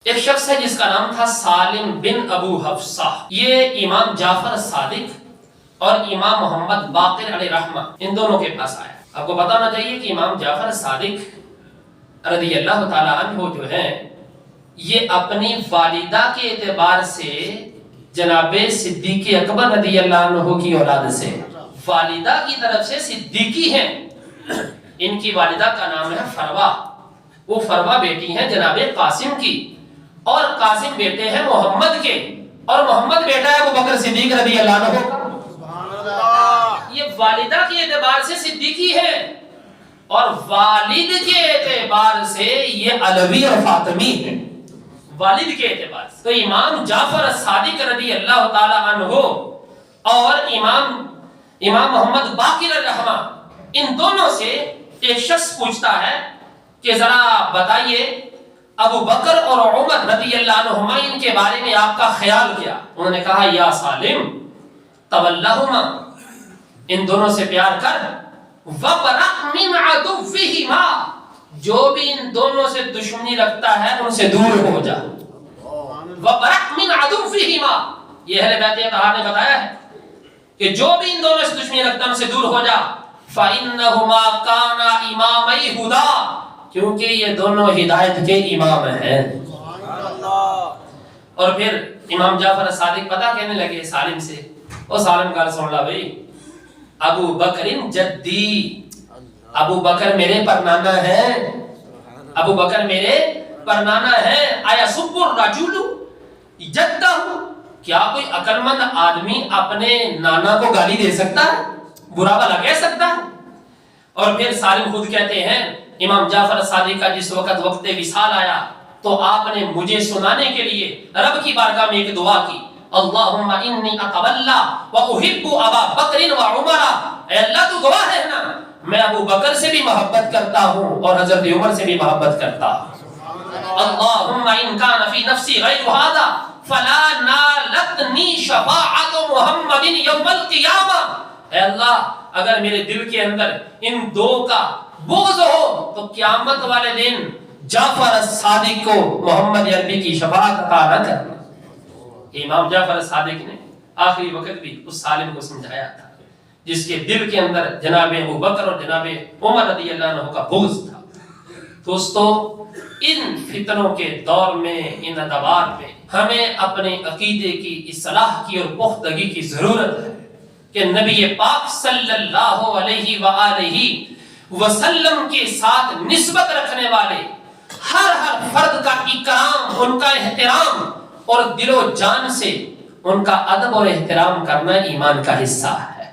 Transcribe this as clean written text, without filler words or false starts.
ایک شخص ہے جس کا نام تھا سالم بن ابو حفصہ. یہ امام جعفر صادق اور امام محمد باقر علیہ رحمہ ان دونوں کے پاس آیا. آپ کو پتہ ہونا چاہیے کہ امام جعفر صادق رضی اللہ تعالی عنہ جو ہیں یہ اپنی والدہ کے اعتبار سے جناب صدیق اکبر رضی اللہ عنہ کی اولاد سے والدہ کی طرف سے صدیقی ہیں. ان کی والدہ کا نام ہے فروا. وہ فروا بیٹی ہیں جناب قاسم کی اور قاسم بیٹے ہیں محمد کے اور محمد بیٹا ہے ابو بکر صدیق رضی اللہ عنہ کا. یہ والدہ کے اعتبار سے صدیقی ہے اور والد کے اعتبار سے یہ علوی اور فاطمی ہے. والد کے اعتبار سے تو امام جعفر صادق رضی اللہ تعالی عنہ اور امام محمد باقر الرحمہ ان دونوں سے ایک شخص پوچھتا ہے کہ ذرا بتائیے ابو بکر اور عمر رضی اللہ عنہما ان کے بارے میں آپ کا خیال کیا؟ انہوں نے کہا یا سالم تولاہما ان دونوں سے پیار کر وبرأ من عدوہما جو بھی ان دونوں سے دشمنی رکھتا ہے ان سے دور ہو جا. وبرأ من عدوہما یہ اہل بیت اطہار نے بتایا ہے کہ جو بھی ان دونوں سے دشمنی رکھتا ہے ان سے دور ہو جا. فَإِنَّهُمَا كَانَا إِمَامَيْ هُدَى کیونکہ یہ دونوں ہدایت کے امام ہیں. اور پھر امام جعفر صادق پتہ کہنے لگے سالم سے او سالم کا سن لا بھائی ابو بکر جدی ابو بکر میرے پرنانا ہے. ابو بکر میرے پرنانا ہے. آیا سب الرجل جدہ کیا کوئی عقل مند آدمی اپنے نانا کو گالی دے سکتا ہے برا بھلا کہہ سکتا ہے؟ اور پھر سالم خود کہتے ہیں امام جعفر صادق کا جس وقت وقت وصال آیا تو آپ نے مجھے سنانے کے لیے رب کی بارگاہ میں ایک دعا کی اللہم انی اتولا واحب ابا بکر و عمر. اے اللہ تو گواہ ہے نا میں ابو بکر سے بھی محبت کرتا ہوں اور حضرت عمر سے بھی محبت کرتا ہوں. اللہم ان کان فی نفسی غیر ھذا فلا نالتنی شفاعت محمد یوم القیامہ. اے اللہ اگر میرے دل کے اندر ان دو کا بغض ہو تو قیامت والے دن جعفر صادق کو محمد عربی کی شفاعت عطا نہ کرنا. امام جعفر صادق نے آخری وقت بھی اس سالم کو سمجھایا تھا جس کے دل کے اندر جناب ابو بکر اور جناب عمر رضی اللہ عنہ کا بغض تھا. دوستو ان فتنوں کے دور میں ان ادوار میں ہمیں اپنے عقیدے کی اصلاح کی اور پختگی کی ضرورت ہے کہ نبی پاک صلی اللہ علیہ وآلہ وسلم کے ساتھ نسبت رکھنے والے ہر فرد کا اکرام ان کا احترام اور دل و جان سے ان کا ادب اور احترام کرنا ایمان کا حصہ ہے.